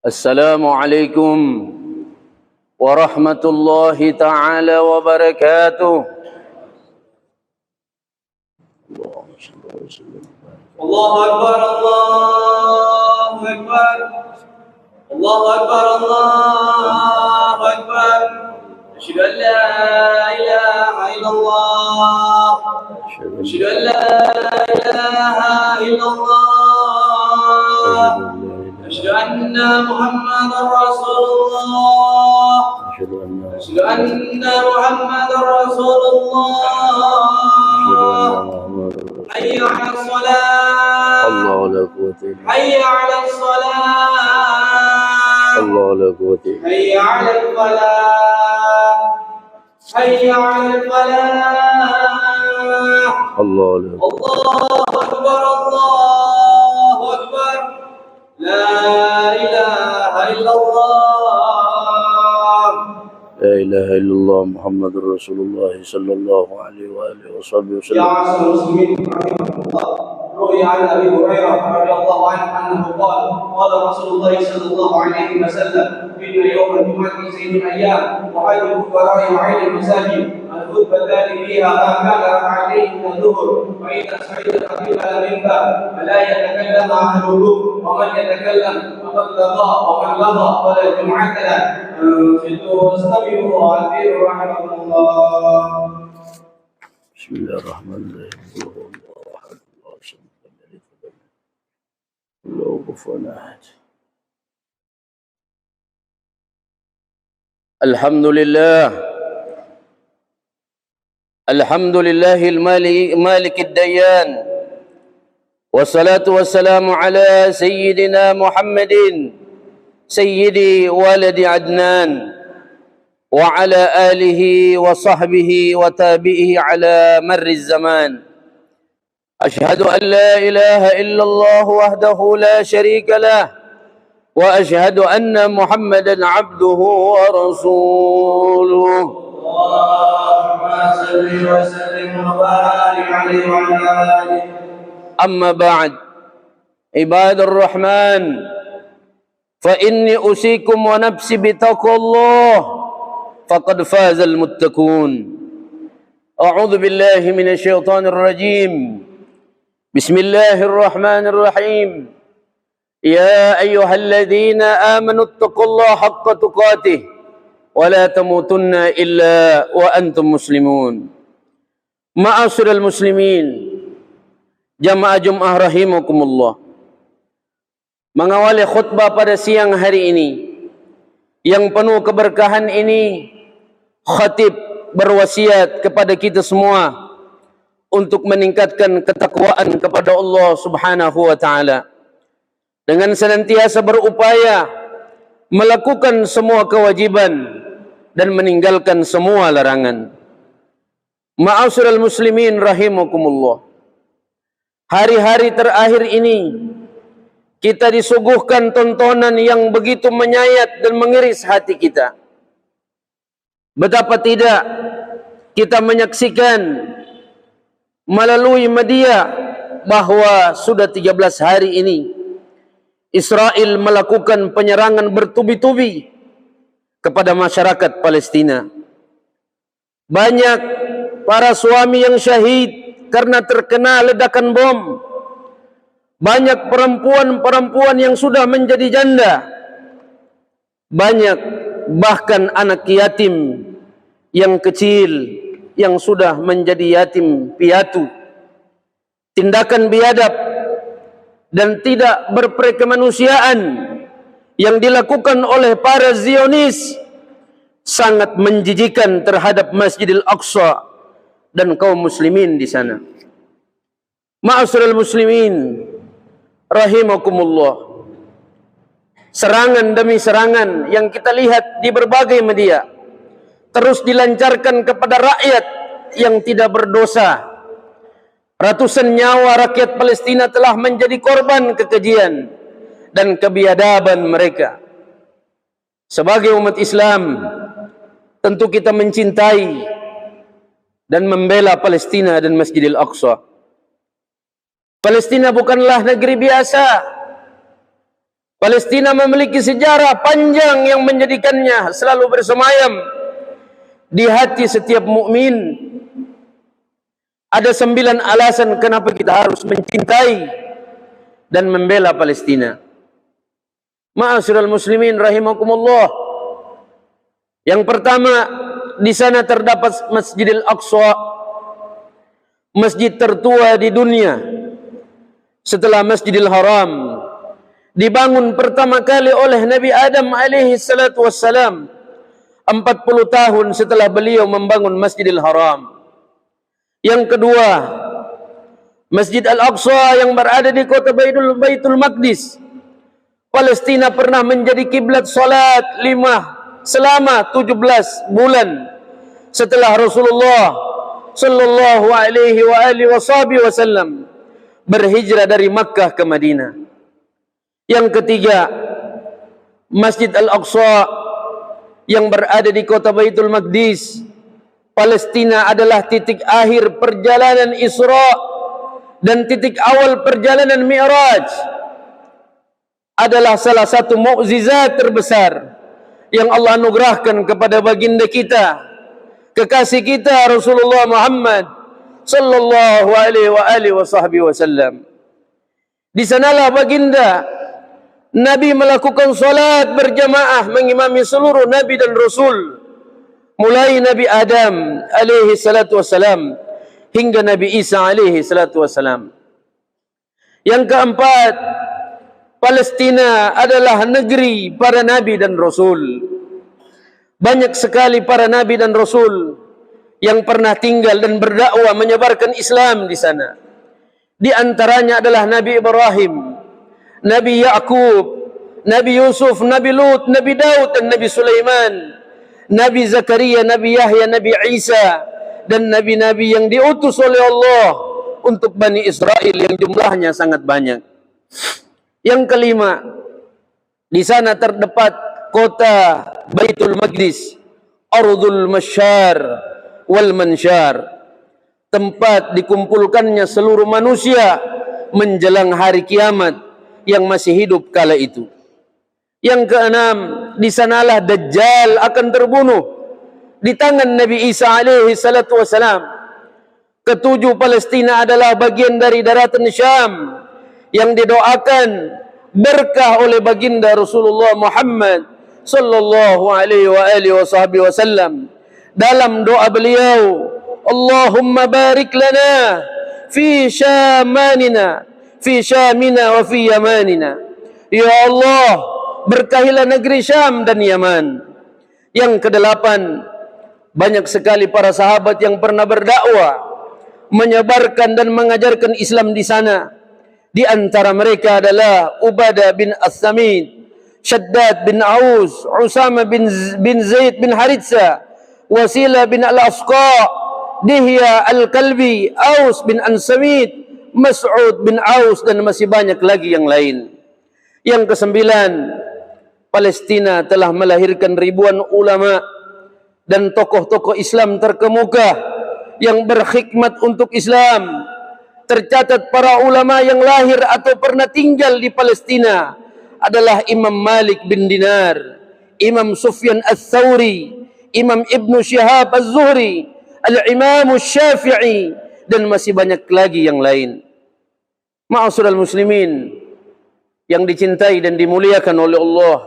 السلام عليكم ورحمة الله تعالى وبركاته. الله أكبر الله أكبر الله أكبر الله أكبر أشهد أن لا إله إلا الله أشهد أن لا إله إلا الله أشهد أن محمدا رسول الله أشهد أن محمدا رسول الله حي على الصلاة الله لا قوة إلا حي على الصلاة الله لا قوة إلا حي على الفلاح حي على الفلاح الله لا الله أكبر الله أكبر لا إله إلا الله لا إله إلا الله محمد رسول الله صلى الله عليه وآله وصحبه يا وسلم. معشر المسلمين رحمكم الله روي عن ابي هريره رضي الله عنه انه قال قال رسول الله صلى الله عليه وسلم ان يوم الجمعه زين الايام وخير الفقراء وعين المساجد الخطبتان فيها ما كان ركعتين من الظهر فاذا سعيد الخطيب على المنبر فلا يتكلم احدهم ومن يتكلم فقد لغى ومن لغى فلا جمعه له استمعوا وعذروا رحمكم الله. بسم الله الرحمن الرحيم. الله أحد الله الصمد لم يلد ولم يولد له كفوا أحد. الحمد لله المالك الديان، والصلاة والسلام على سيدنا محمد سيدي ولد عدنان وعلى آله وصحبه وتابعه على مر الزمان. أشهد أن لا إله إلا الله وحده لا شريك له، وأشهد أن محمدا عبده ورسوله. اللهم صل وسلم وبارك عليه وعلى آله. أما بعد، عباد الرحمن، فإني أوصيكم ونفسي بتقوى الله فقد فاز المتقون. أعوذ بالله من الشيطان الرجيم. بسم الله الرحمن الرحيم. يا أيها الذين آمنوا اتقوا الله حق تقاته ولا تموتن إلا وأنتم مسلمون. معاشر المسlimin, jamaah Jumat rahimakumullah. Mengawali khutbah pada siang hari ini yang penuh keberkahan ini, khatib berwasiat kepada kita semua untuk meningkatkan ketakwaan kepada Allah Subhanahu wa taala dengan senantiasa berupaya melakukan semua kewajiban dan meninggalkan semua larangan. Ma'asyiral muslimin rahimakumullah. Hari-hari terakhir ini kita disuguhkan tontonan yang begitu menyayat dan mengiris hati kita. Betapa tidak kita menyaksikan melalui media bahwa sudah 13 hari ini Israel melakukan penyerangan bertubi-tubi kepada masyarakat Palestina. Banyak para suami yang syahid karena terkena ledakan bom. Banyak perempuan-perempuan yang sudah menjadi janda. Banyak bahkan anak yatim yang kecil yang sudah menjadi yatim piatu. Tindakan biadab dan tidak berperkemanusiaan yang dilakukan oleh para Zionis sangat menjijikan terhadap Masjidil Aqsa dan kaum muslimin di sana. Ma'asyiral muslimin rahimakumullah. Serangan demi serangan yang kita lihat di berbagai media terus dilancarkan kepada rakyat yang tidak berdosa. Ratusan nyawa rakyat Palestina telah menjadi korban kekejian dan kebiadaban mereka. Sebagai umat Islam, tentu kita mencintai dan membela Palestina dan Masjidil Aqsa. Palestina bukanlah negeri biasa. Palestina memiliki sejarah panjang yang menjadikannya selalu bersemayam di hati setiap mukmin. Ada 9 alasan kenapa kita harus mencintai dan membela Palestina. Ma'asyiral muslimin rahimakumullah. Yang pertama, di sana terdapat Masjidil Aqsa, masjid tertua di dunia setelah Masjidil Haram. Dibangun pertama kali oleh Nabi Adam alaihi salatu wassalam 40 tahun setelah beliau membangun Masjidil Haram. Yang kedua, Masjid Al-Aqsa yang berada di kota Baitul Maqdis. Palestina pernah menjadi kiblat salat selama 17 bulan setelah Rasulullah sallallahu alaihi wasallam berhijrah dari Makkah ke Madinah. Yang ketiga, Masjid Al-Aqsa yang berada di kota Baitul Maqdis. Palestina adalah titik akhir perjalanan Isra dan titik awal perjalanan Mi'raj. Adalah salah satu mukjizat terbesar yang Allah anugerahkan kepada baginda kita, kekasih kita Rasulullah Muhammad sallallahu alaihi wasallam. Di sanalah baginda Nabi melakukan salat berjamaah mengimami seluruh Nabi dan Rasul, mulai Nabi Adam alaihi salatu wassalam hingga Nabi Isa alaihi salatu wassalam. Yang keempat, Palestina adalah negeri para Nabi dan Rasul. Banyak sekali para Nabi dan Rasul yang pernah tinggal dan berdakwah menyebarkan Islam di sana. Di antaranya adalah Nabi Ibrahim, Nabi Ya'qub, Nabi Yusuf, Nabi Lut, Nabi Daud dan Nabi Sulaiman, Nabi Zakaria, Nabi Yahya, Nabi Isa dan nabi-nabi yang diutus oleh Allah untuk Bani Israel yang jumlahnya sangat banyak. Yang kelima, di sana terdapat kota Baitul Maqdis, Ardul Masyar wal Mansyar, tempat dikumpulkannya seluruh manusia menjelang hari kiamat yang masih hidup kala itu. Yang keenam, di sanalah Dajjal akan terbunuh di tangan Nabi Isa alaihi salatu wassalam. Ketujuh, Palestina adalah bagian dari daratan Syam yang didoakan berkah oleh baginda Rasulullah Muhammad sallallahu alaihi wasallam dalam doa beliau, Allahumma barik lana fi Syamanina, fi Syamina wa fi Yamanina. Ya Allah, berkahilah negeri Syam dan Yaman. Yang kedelapan, banyak sekali para sahabat yang pernah berdakwah, menyebarkan dan mengajarkan Islam di sana. Di antara mereka adalah Ubadah bin As-Samit, Shaddad bin Aus, Usama bin Zaid bin Haritsa, Wasilah bin Al-Asqa, Dihya Al-Kalbi, Aus bin An-Samit, Mas'ud bin Aus dan masih banyak lagi yang lain. Yang kesembilan, Palestina telah melahirkan ribuan ulama dan tokoh-tokoh Islam terkemuka yang berkhidmat untuk Islam. Tercatat para ulama yang lahir atau pernah tinggal di Palestina adalah Imam Malik bin Dinar, Imam Sufyan Ats-Tsauri, Imam Ibnu Syihab Az-Zuhri, Al-Imam Syafi'i dan masih banyak lagi yang lain. Ma'asyiral muslimin yang dicintai dan dimuliakan oleh Allah.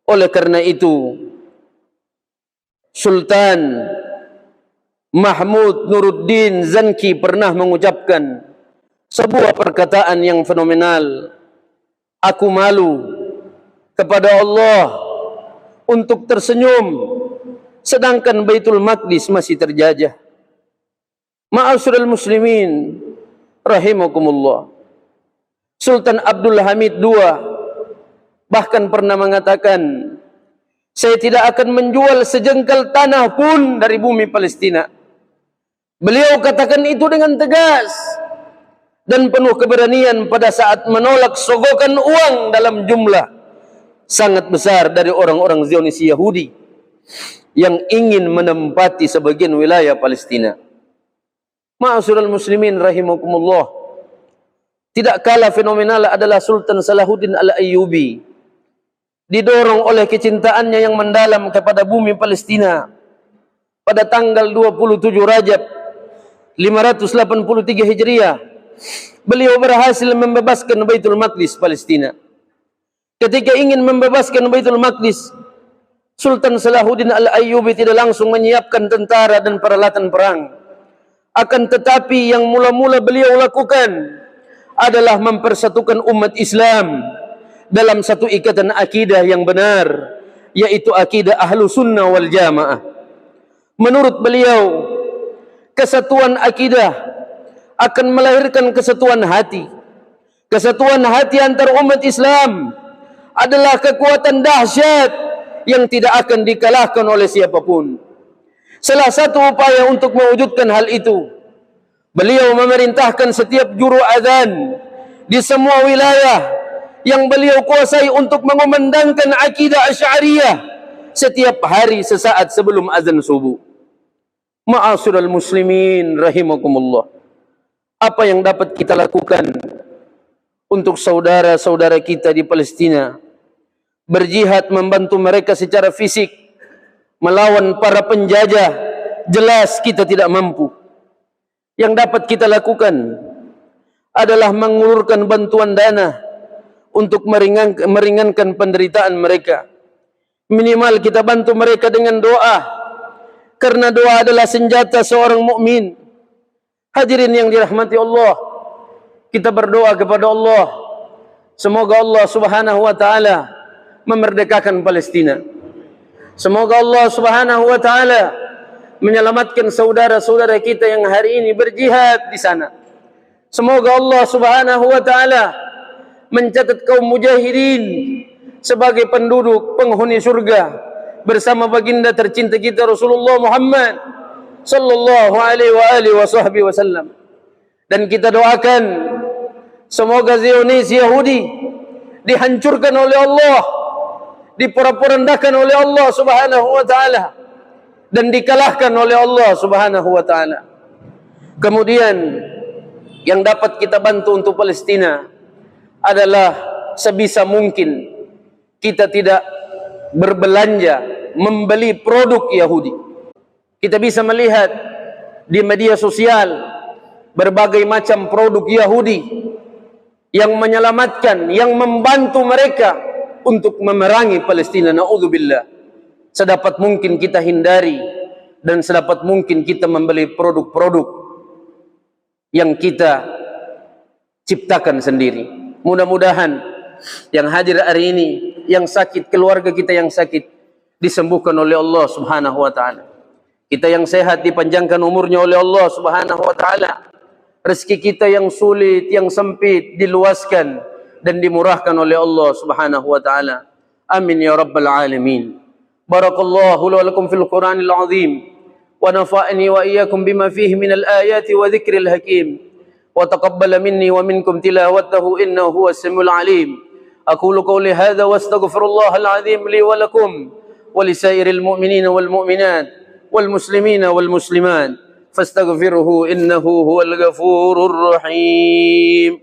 Oleh karena itu, Sultan Mahmud Nuruddin Zanki pernah mengucapkan sebuah perkataan yang fenomenal. Aku malu kepada Allah untuk tersenyum sedangkan Baitul Maqdis masih terjajah. Ma'asyiral muslimin rahimakumullah. Sultan Abdul Hamid II bahkan pernah mengatakan, saya tidak akan menjual sejengkal tanah pun dari bumi Palestina. Beliau katakan itu dengan tegas dan penuh keberanian pada saat menolak sogokan uang dalam jumlah sangat besar dari orang-orang Zionis Yahudi yang ingin menempati sebagian wilayah Palestina. Ma'asyiral muslimin rahimakumullah. tidak kalah fenomenal adalah Sultan Salahuddin Al-Ayyubi. Didorong oleh kecintaannya yang mendalam kepada bumi Palestina, pada tanggal 27 Rajab 583 Hijriah, beliau berhasil membebaskan Baitul Maqdis Palestina. Ketika ingin membebaskan Baitul Maqdis, Sultan Salahuddin Al-Ayyubi tidak langsung menyiapkan tentara dan peralatan perang. Akan tetapi yang mula-mula beliau lakukan adalah mempersatukan umat Islam dalam satu ikatan akidah yang benar, yaitu akidah Ahlu Sunnah wal Jamaah. Menurut beliau, kesatuan akidah akan melahirkan kesatuan hati. Kesatuan hati antar umat Islam adalah kekuatan dahsyat yang tidak akan dikalahkan oleh siapapun. Salah satu upaya untuk mewujudkan hal itu, beliau memerintahkan setiap juru adzan di semua wilayah yang beliau kuasai untuk mengumandangkan akidah Asy'ariyah setiap hari sesaat sebelum azan subuh. Ma'asyiral muslimin rahimakumullah. Apa yang dapat kita lakukan untuk saudara-saudara kita di Palestina? Berjihad membantu mereka secara fisik, melawan para penjajah, jelas kita tidak mampu. Yang dapat kita lakukan adalah mengulurkan bantuan dana untuk meringankan penderitaan mereka. Minimal kita bantu mereka dengan doa, karena doa adalah senjata seorang mukmin. Hadirin yang dirahmati Allah, kita berdoa kepada Allah, semoga Allah Subhanahu wa taala memerdekakan Palestina. Semoga Allah Subhanahu wa taala menyelamatkan saudara-saudara kita yang hari ini berjihad di sana. Semoga Allah Subhanahu wa taala mencatat kaum mujahidin sebagai penduduk penghuni surga bersama baginda tercinta kita Rasulullah Muhammad sallallahu alaihi wasallam. Dan kita doakan semoga Zionis Yahudi dihancurkan oleh Allah, diporak-porandakan oleh Allah Subhanahu wa taala, dan dikalahkan oleh Allah Subhanahu wa taala. Kemudian yang dapat kita bantu untuk Palestina adalah sebisa mungkin kita tidak berbelanja membeli produk Yahudi. Kita bisa melihat di media sosial berbagai macam produk Yahudi yang menyelamatkan, yang membantu mereka untuk memerangi Palestina. Na'udzubillah. Sedapat mungkin kita hindari dan sedapat mungkin kita membeli produk-produk yang kita ciptakan sendiri. Mudah-mudahan yang hadir hari ini, yang sakit, keluarga kita yang sakit, disembuhkan oleh Allah Subhanahu wa taala. Kita yang sehat dipanjangkan umurnya oleh Allah Subhanahu wa taala. Rezeki kita yang sulit, yang sempit diluaskan dan dimurahkan oleh Allah Subhanahu wa taala. Amin ya rabbal alamin. Barakallahu li wa lakum fil Qur'anil azim wa nafa'ani wa iyyakum bima fihi minal ayati wa dzikril hakim. Wa taqabbala minni wa minkum tilawatahu innahu huwas samiul alim. Aqulu qawli hadza wa astaghfirullahal azim li wa lakum wa lisairil mu'minina wal mu'minat wal muslimina wal muslimat fastaghfiruhu innahu huwal ghafurur rahim.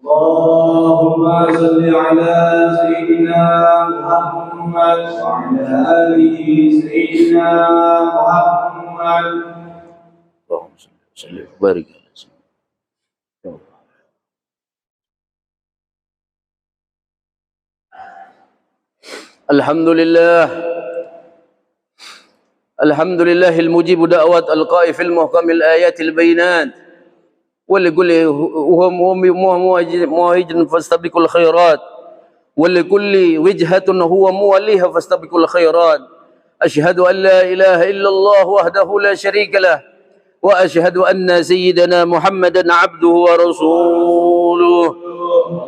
Allahumma salli ala sayyidina Muhammad wa ala alihi sayyidina Muhammad. Allahumma salli wa barik. Alhamdulillah. Alhamdulillahil mujib da'wat al-qa'i fil muhkamil ayatil bayinat. ولكل مواهج فاستبقوا الخيرات ولكل وجهة هو موليها فاستبقوا الخيرات. أشهد أن لا إله إلا الله وحده لا شريك له وأشهد أن سيدنا محمدا عبده ورسوله.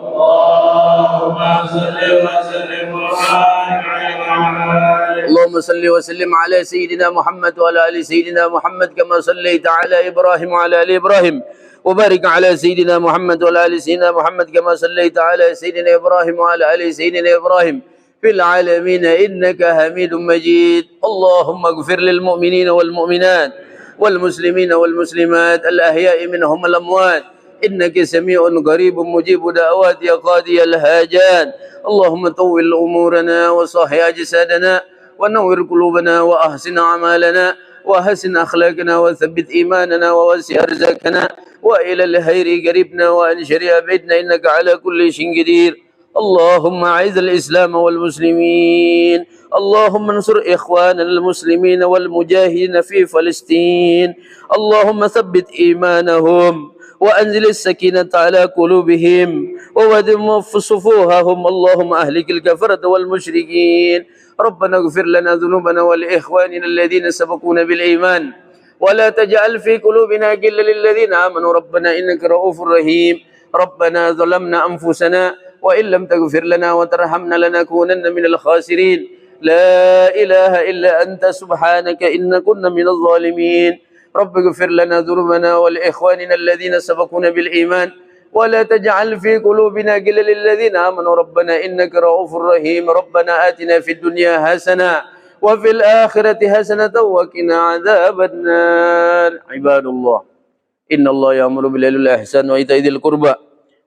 اللهم صل وسلم وبارك عليه. اللهم صل وسلم على سيدنا محمد وعلى آل سيدنا محمد كما صليت على إبراهيم وعلى آل إبراهيم وبارك على سيدنا محمد وعلى آل سيدنا محمد كما صليت على سيدنا إبراهيم وعلى آل سيدنا إبراهيم في العالمين إنك حميد مجيد. اللهم اغفر للمؤمنين والمؤمنات والمسلمين والمسلمات الأحياء منهم الأموات إنك سميع قريب مجيب دعوات يا قاضي الحاجات. اللهم طول أمورنا وصحي أجسادنا ونور قلوبنا وأحسن أعمالنا وحسن أخلاقنا وثبت إيماننا ووسع رزقنا وإلى الخير قريبنا وأنشر أبعدنا إنك على كل شيء قدير. اللهم أعز الإسلام والمسلمين. اللهم انصر إخواننا المسلمين والمجاهدين في فلسطين. اللهم ثبت إيمانهم وأنزل السكينة على قلوبهم وودم صفوههم. اللهم أهلك الكفرة والمشركين. ربنا اغفر لنا ذنوبنا ولإخواننا الذين سبقونا بالإيمان ولا تجعل في قلوبنا غلا للذين آمنوا ربنا إنك رؤوف رحيم. ربنا ظلمنا أنفسنا وإن لم تغفر لنا وترحمنا لنكونن من الخاسرين. لا إله إلا أنت سبحانك إنا كنا من الظالمين. رب اغفر لنا ذنوبنا ولإخواننا الذين سبقونا بالإيمان ولا تجعل في قلوبنا غلا للذين آمنوا ربنا إنك رؤوف رحيم. ربنا آتنا في الدنيا حسنة وفي الآخرة حسنة وقنا عذاب النار. عباد الله إن الله يأمر بالعدل والإحسان وإيتاء ذي القربى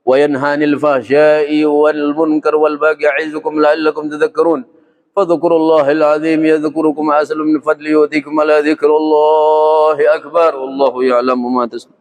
وينهى عن الفحشاء والمنكر والبغي يعظكم لعلكم تذكرون. فاذكروا الله العظيم يذكركم واسألوا من فضله يؤتيكم على ذكر الله أكبر والله يعلم ما تصنعون.